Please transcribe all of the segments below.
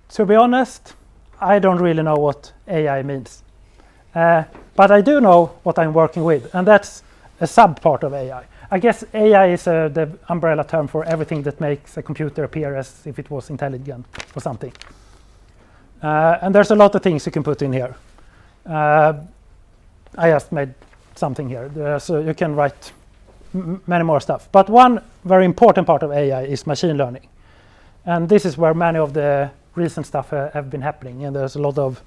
to be honest, I don't really know what AI means. But I do know what I'm working with, and that's a sub-part of AI. I guess AI is the umbrella term for everything that makes a computer appear as if it was intelligent or something. And there's a lot of things you can put in here. I just made something here, so you can write many more stuff. But one very important part of AI is machine learning. And this is where many of the recent stuff have been happening. And there's a lot of,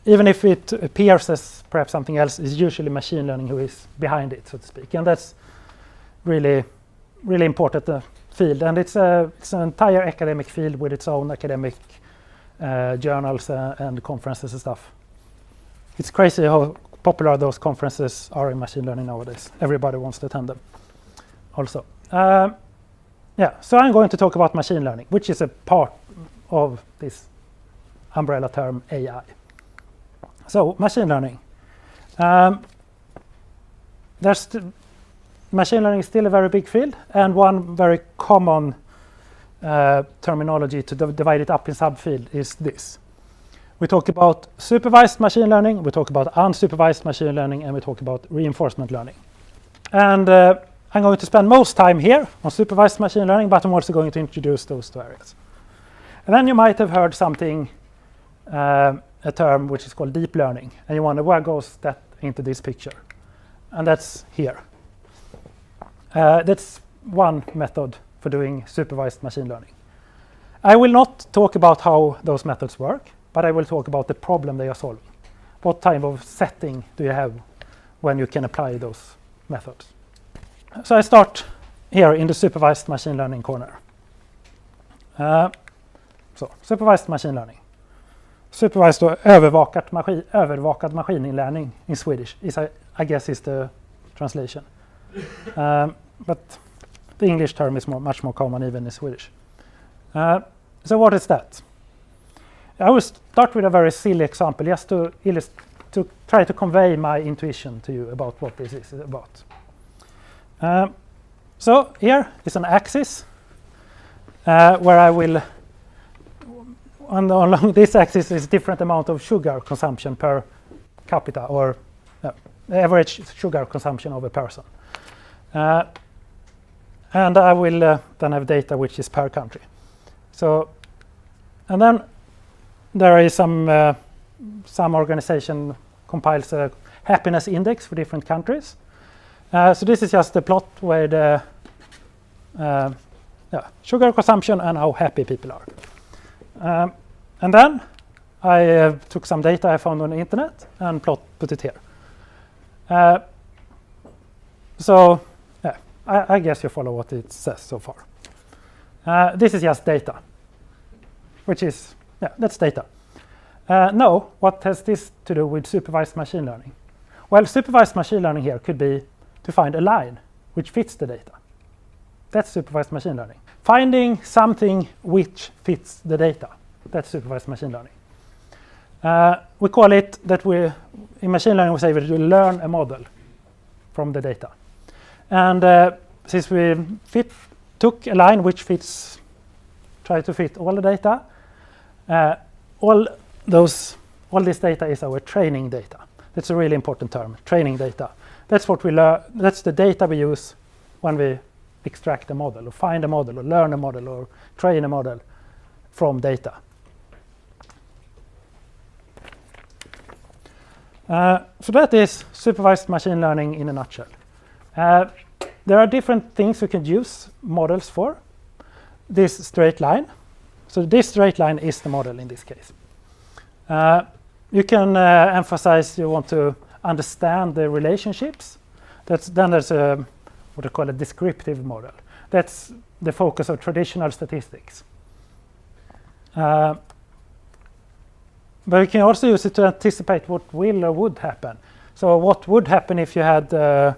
even if it appears as perhaps something else, it's usually machine learning who is behind it, so to speak. And that's really, really important field. And it's an entire academic field with its own academic journals and conferences and stuff. It's crazy how popular those conferences are in machine learning nowadays. Everybody wants to attend them also. So I'm going to talk about machine learning, which is a part of this umbrella term AI. So machine learning. Machine learning is still a very big field, and one very common terminology to divide it up in subfield is this. We talk about supervised machine learning, we talk about unsupervised machine learning, and we talk about reinforcement learning. And I'm going to spend most time here on supervised machine learning, but I'm also going to introduce those two areas. And then you might have heard something, a term which is called deep learning, and you wonder where goes that into this picture. And that's here. That's one method for doing supervised machine learning. I will not talk about how those methods work, but I will talk about the problem they are solving. What type of setting do you have when you can apply those methods? So I start here in the supervised machine learning corner. So supervised machine learning. Supervised or övervakad maskininlärning in Swedish is, I guess, is the translation. But the English term is much more common even in Swedish. So what is that? I will start with a very silly example just to try to convey my intuition to you about what this is about. So here is an axis where I will, along this axis is different amount of sugar consumption per capita, or average sugar consumption of a person. And I will then have data which is per country. So, and then there is some organization compiles a happiness index for different countries. So this is just the plot where the sugar consumption and how happy people are. And then I took some data I found on the internet and put it here. So I guess you follow what it says so far. This is just data, which is, that's data. Now, what has this to do with supervised machine learning? Well, supervised machine learning here could be to find a line which fits the data. That's supervised machine learning. Finding something which fits the data. That's supervised machine learning. We call it that in machine learning we say that we learn a model from the data. And since we took a line which try to fit all the data, all this data is our training data. That's a really important term, training data. That's what we learn. That's the data we use when we extract a model, or find a model, or learn a model, or train a model from data. So that is supervised machine learning in a nutshell. There are different things you can use models for. This straight line. So this straight line is the model in this case. You can emphasize you want to understand the relationships. Then there's what I call a descriptive model. That's the focus of traditional statistics. But you can also use it to anticipate what will or would happen. So what would happen if you had a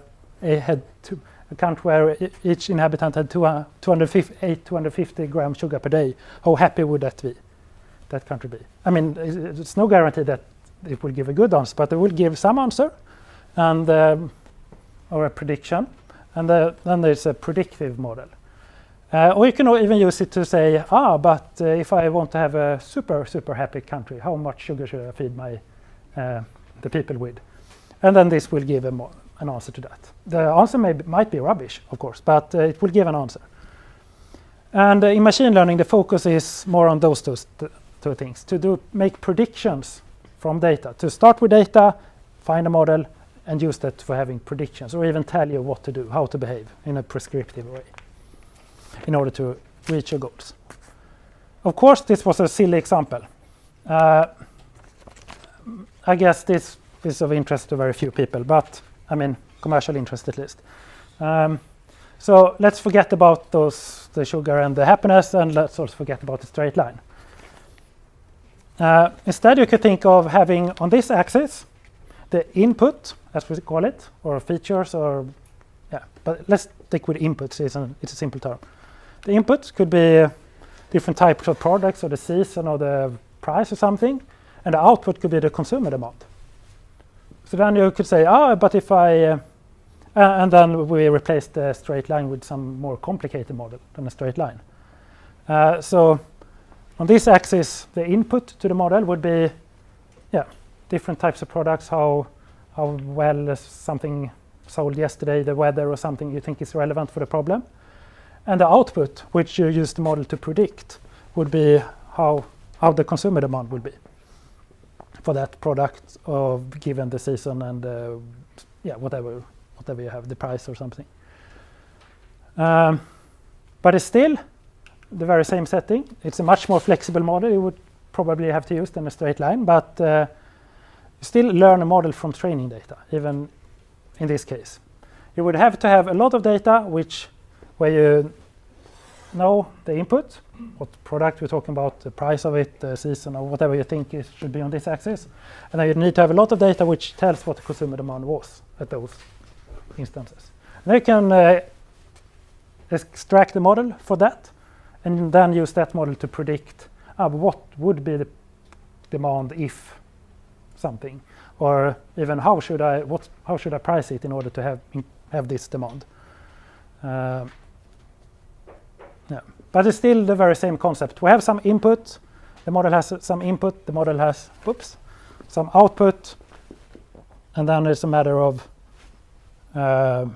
country where each inhabitant had 250 grams sugar per day? How happy would that country be? I mean, it's no guarantee that it will give a good answer, but it will give some answer, and or a prediction, and then there's a predictive model. Or you can even use it to say, but if I want to have a super, super happy country, how much sugar should I feed the people with? And then this will give an answer to that. The answer might be rubbish, of course, but it will give an answer. And in machine learning, the focus is more on those two things, to make predictions from data, to start with data, find a model, and use that for having predictions, or even tell you what to do, how to behave in a prescriptive way in order to reach your goals. Of course, this was a silly example. I guess this is of interest to very few people, but I mean, commercial interest at least. So let's forget about the sugar and the happiness, and let's also forget about the straight line. Instead, you could think of having on this axis the input, as we call it, or features, but let's stick with inputs. It's a simple term. The input could be different types of products, or the season, or the price, or something, and the output could be the consumer demand. So then you could say, but if I and then we replace the straight line with some more complicated model than a straight line. So on this axis, the input to the model would be different types of products, how well something sold yesterday, the weather, or something you think is relevant for the problem. And the output, which you use the model to predict, would be how the consumer demand would be for that product, given the season and whatever you have, the price or something. But it's still the very same setting. It's a much more flexible model you would probably have to use than a straight line, but you still learn a model from training data, even in this case. You would have to have a lot of data where you know the input, what product we're talking about, the price of it, the season, or whatever you think it should be on this axis. And then you need to have a lot of data which tells what the consumer demand was at those instances. And you can extract the model for that, and then use that model to predict what would be the demand if something, or even how should I price it in order to have this demand. But it's still the very same concept. We have some input, the model has some input, the model has some output, and then it's a matter of and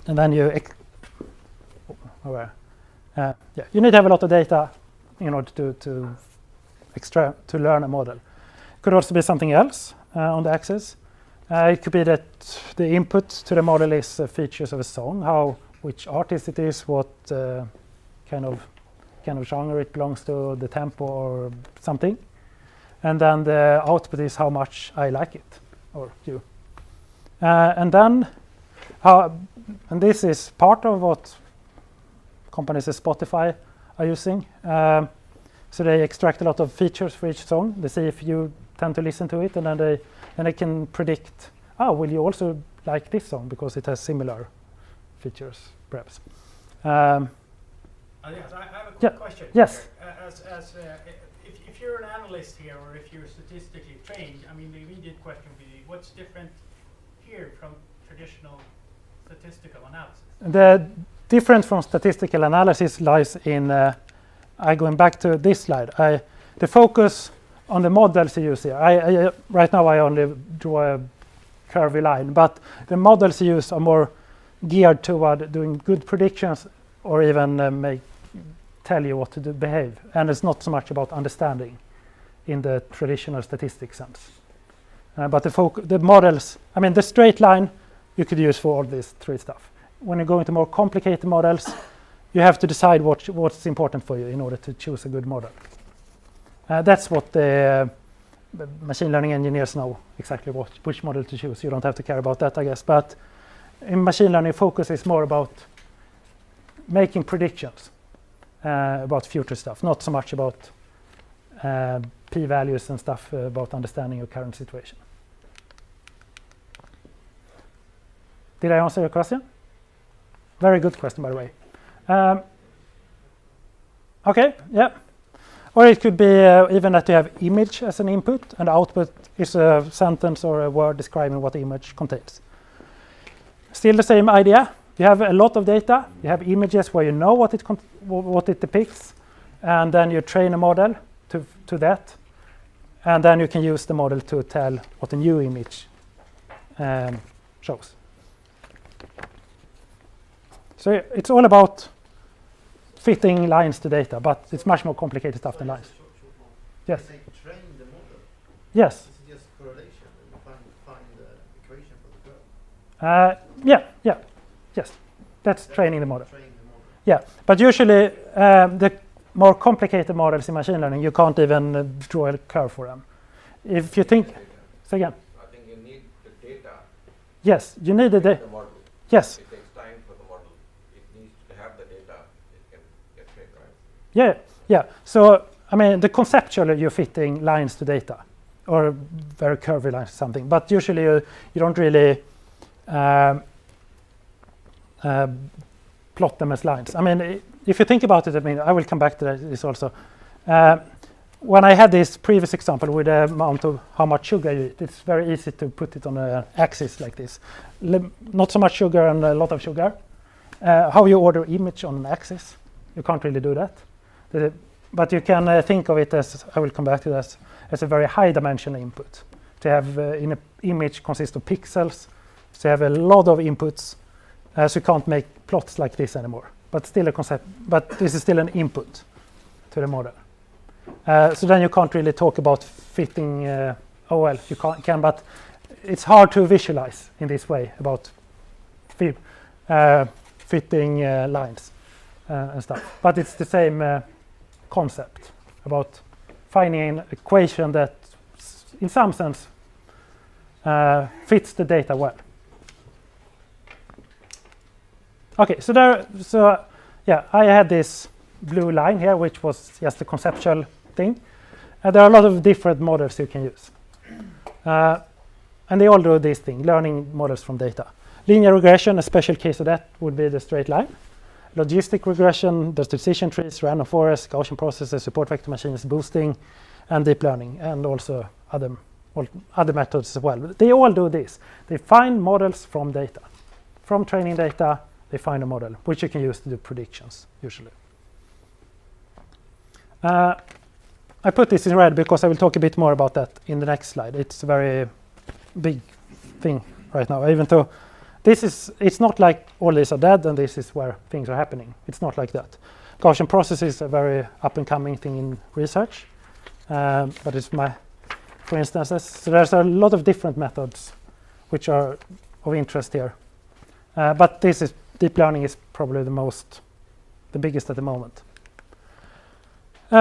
then you you need to have a lot of data in order to learn a model. It could also be something else on the axis. It could be that the input to the model is features of a song, which artist it is, what kind of genre it belongs to, the tempo or something. And then the output is how much I like it, or you. And then, and this is part of what companies like Spotify are using. So they extract a lot of features for each song. They see if you tend to listen to it, and then they can predict, will you also like this song because it has similar features, perhaps. Yes, I have a quick question. Yes. If you're an analyst here, or if you're statistically trained, I mean, the immediate question would be, what's different here from traditional statistical analysis? The difference from statistical analysis lies in, going back to this slide, the focus on the models you use here. Right now I only draw a curvy line, but the models you use are more geared toward doing good predictions, or even tell you what to behave. And it's not so much about understanding in the traditional statistics sense. But the models, I mean, the straight line you could use for all these three stuff. When you go into more complicated models, you have to decide what's important for you in order to choose a good model. That's what the machine learning engineers know exactly which model to choose. You don't have to care about that, I guess. But in machine learning, focus is more about making predictions about future stuff, not so much about p-values and stuff about understanding your current situation. Did I answer your question? Very good question, by the way. Okay, yeah. Or it could be even that you have image as an input, and the output is a sentence or a word describing what the image contains. Still the same idea. You have a lot of data. You have images where you know what it depicts, and then you train a model to that, and then you can use the model to tell what a new image shows. So it's all about fitting lines to data, but it's much more complicated stuff than lines. Yes. They train the model. Yes. This is just correlation, and you find the equation for the curve. Yes. That's training the model. Train the model. Yeah, but usually the more complicated models in machine learning, you can't even draw a curve for them. If you think, say again. I think you need the data. Yes, you need the data. The model. Yes. It takes time for the model. It needs to have the data. It can get trained, right? Yeah. So I mean, the conceptually you're fitting lines to data, or very curvy lines to something. But usually you don't really plot them as lines. I mean, if you think about it, I mean, I will come back to this also. When I had this previous example with the amount of how much sugar you eat, it's very easy to put it on an axis like this. Not so much sugar and a lot of sugar. How you order image on an axis, you can't really do that. But you can think of it as, I will come back to this, as a very high dimensional input. To have in an image consists of pixels, so you have a lot of inputs, so you can't make plots like this anymore. But still a concept, but this is still an input to the model. So then you can't really talk about fitting, you can, but it's hard to visualize in this way about fitting lines and stuff. But it's the same concept about finding an equation that in some sense fits the data well. Okay, so I had this blue line here, which was just a conceptual thing. There are a lot of different models you can use. And they all do this thing, learning models from data. Linear regression, a special case of that would be the straight line. Logistic regression, there's decision trees, random forest, Gaussian processes, support vector machines, boosting, and deep learning, and also other methods as well. They all do this. They find models from data. From training data, they find a model, which you can use to do predictions, usually. I put this in red because I will talk a bit more about that in the next slide. It's a very big thing right now, even though it's not like all these are dead and this is where things are happening. It's not like that. Gaussian processes are a very up-and-coming thing in research, but it's for instances. So there's a lot of different methods which are of interest here. But deep learning is probably the biggest at the moment.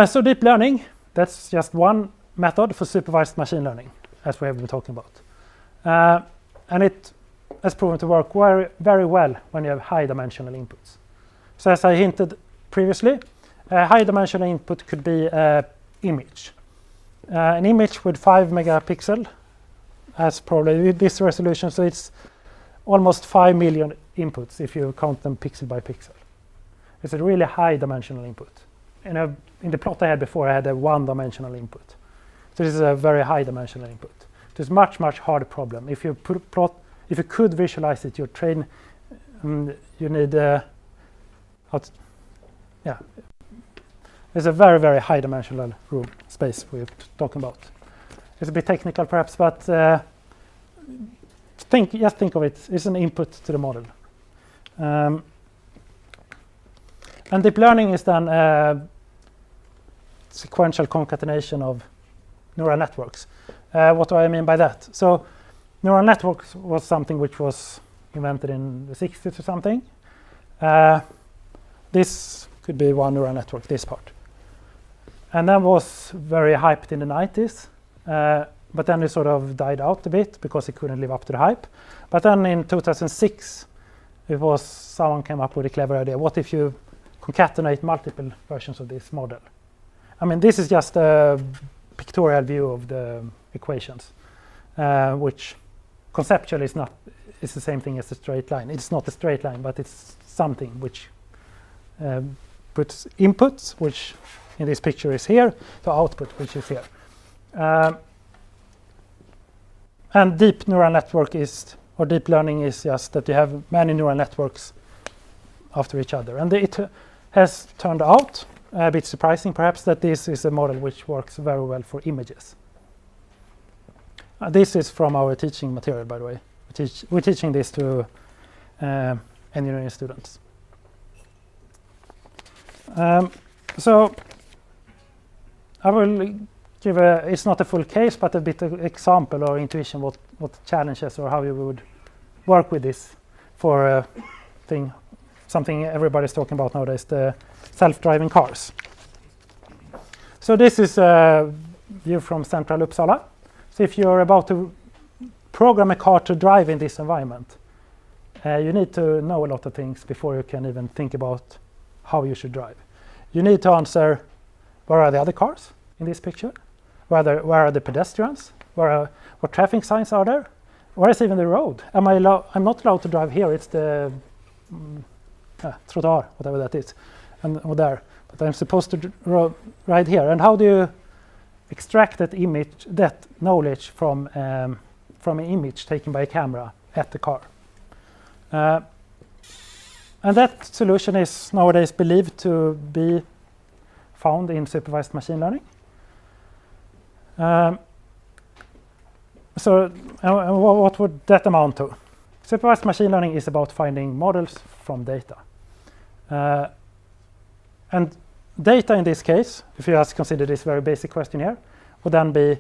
So deep learning, that's just one method for supervised machine learning, as we have been talking about. And it has proven to work very, very well when you have high-dimensional inputs. So as I hinted previously, a high-dimensional input could be an image. An image with 5 megapixel has probably this resolution, so it's almost 5 million inputs if you count them pixel by pixel. It's a really high-dimensional input. In the plot I had before, I had a one-dimensional input. So this is a very high-dimensional input. It's much, much harder problem. If you could visualize it, you need there's a very, very high-dimensional room space we're talking about. It's a bit technical, perhaps, but just think of it. It's an input to the model. And deep learning is then sequential concatenation of neural networks. What do I mean by that? So neural networks was something which was invented in the 60s or something. This could be one neural network, this part. And then was very hyped in the 90s. But then it sort of died out a bit because it couldn't live up to the hype. But then in 2006, someone came up with a clever idea. What if you concatenate multiple versions of this model? I mean, this is just a pictorial view of the equations, which conceptually is the same thing as a straight line. It's not a straight line, but it's something which puts inputs, which in this picture is here to output, which is here. And deep neural network is, or deep learning is just that you have many neural networks after each other. And it has turned out, a bit surprising perhaps, that this is a model which works very well for images. This is from our teaching material, by the way. We're teaching this to engineering students. So I will give it's not a full case, but a bit of example or intuition what challenges or how you would work with this for something everybody's talking about nowadays, the self-driving cars. So this is a view from central Uppsala. So if you're about to program a car to drive in this environment, you need to know a lot of things before you can even think about how you should drive. You need to answer, where are the other cars in this picture? Where are the pedestrians? What traffic signs are there? Where is even the road? I'm not allowed to drive here. It's the trottoir, whatever that is, and there. But I'm supposed to ride here. And how do you extract that knowledge from an image taken by a camera at the car? And that solution is nowadays believed to be found in supervised machine learning. So what would that amount to? Supervised machine learning is about finding models from data. And data in this case, if you just consider this very basic question here, would then be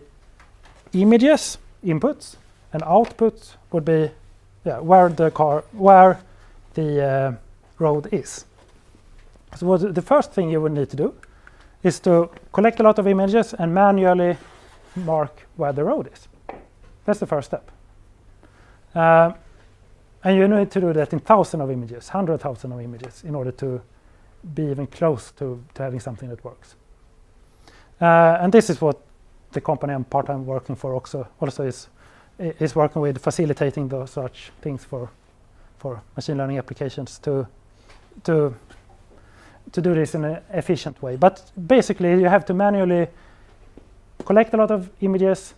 images, inputs, and outputs would be where the road is. So the first thing you would need to do is to collect a lot of images and manually mark where the road is. That's the first step. And you need to do that in thousands of images, 100,000 of images, in order to be even close to having something that works. And this is what the company I'm part-time working for also is working with, facilitating those such things for machine learning applications to do this in an efficient way. But basically, you have to manually collect a lot of images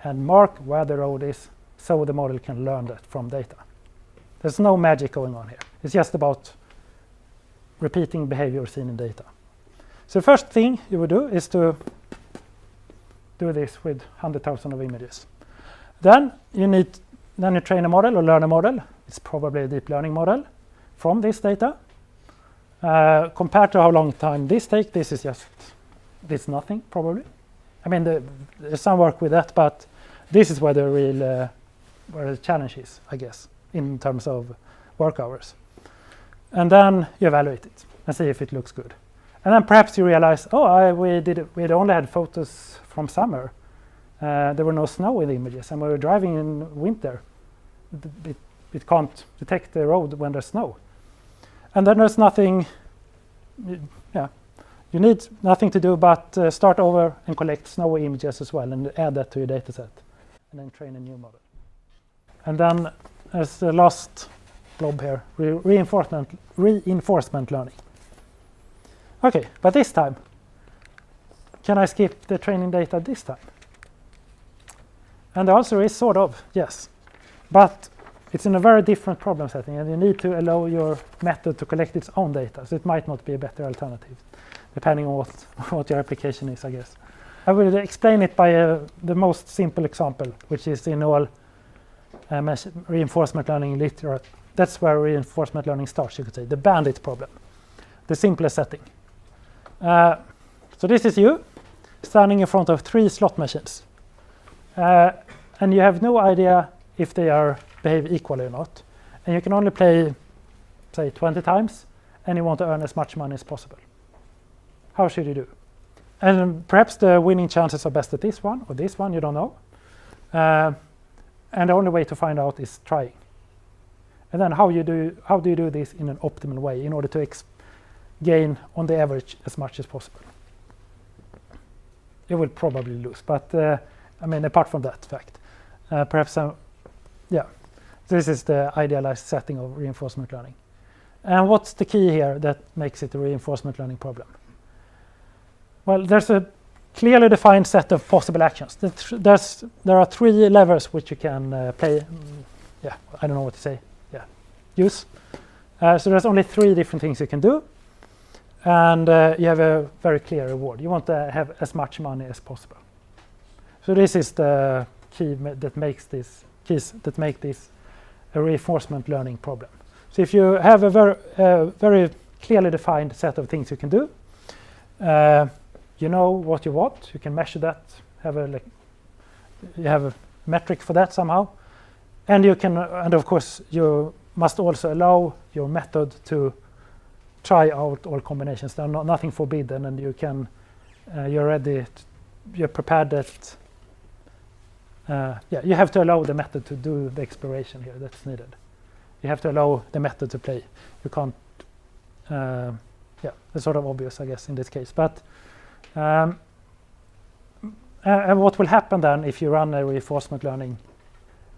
and mark where the road is so the model can learn that from data. There's no magic going on here. It's just about repeating behavior seen in data. So the first thing you would do is to do this with 100,000 of images. Then you train a model or learn a model. It's probably a deep learning model from this data. Compared to how long time this takes, this is nothing probably. I mean, there's some work with that, but this is where the real where the challenge is, I guess, in terms of work hours. And then you evaluate it and see if it looks good. And then perhaps you realize, we had only had photos from summer. There were no snow in the images, and we were driving in winter. It can't detect the road when there's snow. And then there's nothing, you need nothing to do but start over and collect snowy images as well and add that to your data set and then train a new model. And then as the last blob here, reinforcement learning. Okay, but this time, can I skip the training data this time? And the answer is sort of, yes. But it's in a very different problem setting, and you need to allow your method to collect its own data. So it might not be a better alternative, depending on what your application is, I guess. I will explain it by the most simple example, which is in all reinforcement learning literature. That's where reinforcement learning starts, you could say, the bandit problem, the simplest setting. So this is you standing in front of 3 slot machines. And you have no idea if they behave equally or not. And you can only play, say, 20 times, and you want to earn as much money as possible. How should you do? And perhaps the winning chances are best at this one or this one, you don't know. And the only way to find out is trying. And then how do you do this in an optimal way in order to gain on the average as much as possible? You will probably lose, but I mean, apart from that fact, perhaps this is the idealized setting of reinforcement learning. And what's the key here that makes it a reinforcement learning problem? Well, there's a clearly defined set of possible actions. There are 3 levers which you can play. Yeah, I don't know what to say. Yeah, use. So there's only 3 different things you can do, and you have a very clear reward. You want to have as much money as possible. So this is the key that makes this a reinforcement learning problem. So if you have a very clearly defined set of things you can do, you know what you want. You can measure that. You have a metric for that somehow, and you can. And of course, you must also allow your method to try out all combinations. There's nothing forbidden, and you can. You're ready. You're prepared that. You have to allow the method to do the exploration here that's needed. You have to allow the method to play. You can't. It's sort of obvious, I guess, in this case. But and what will happen then if you run a reinforcement learning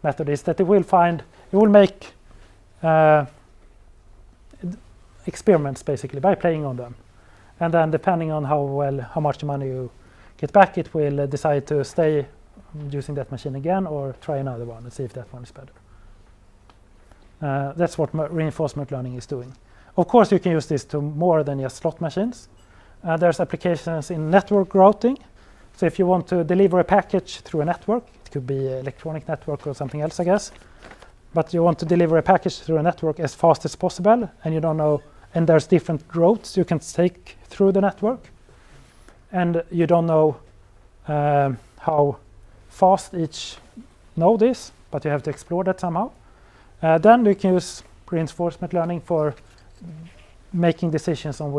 method is that it will make experiments basically by playing on them, and then depending on how much money you get back, it will decide to stay using that machine again or try another one and see if that one is better. That's what reinforcement learning is doing. Of course, you can use this to more than just slot machines. There's applications in network routing. So if you want to deliver a package through a network, it could be an electronic network or something else, I guess. But you want to deliver a package through a network as fast as possible, and you don't know, and there's different routes you can take through the network, and you don't know how fast each node is, but you have to explore that somehow. Then you can use reinforcement learning for making decisions on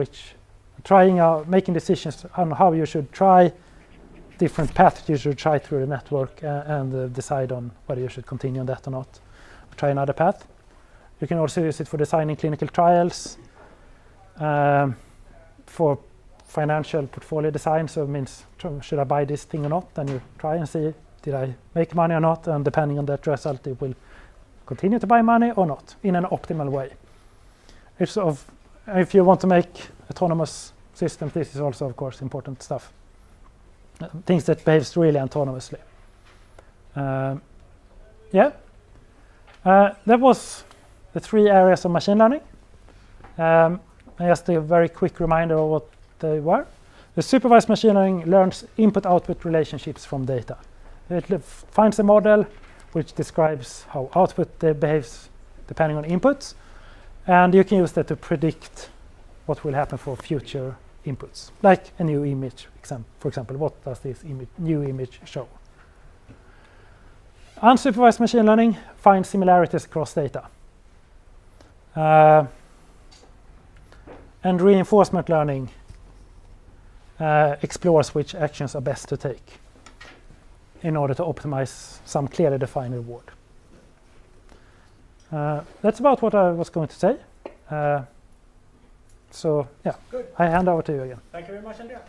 making decisions on how you should try different paths you should try through the network and decide on whether you should continue on that or not, or try another path. You can also use it for designing clinical trials, for financial portfolio design. So it means, should I buy this thing or not? Then you try and see, did I make money or not? And depending on that result, it will continue to buy money or not in an optimal way. If you want to make autonomous systems, this is also, of course, important stuff. Things that behaves really autonomously. That was the 3 areas of machine learning. And just a very quick reminder of what they were. The supervised machine learning learns input-output relationships from data. It finds a model which describes how output behaves depending on inputs, and you can use that to predict what will happen for future inputs, like a new image, for example. What does this new image show? Unsupervised machine learning finds similarities across data. And reinforcement learning explores which actions are best to take in order to optimize some clearly defined reward. That's about what I was going to say. Good. I hand over to you again. Thank you very much, Andreas.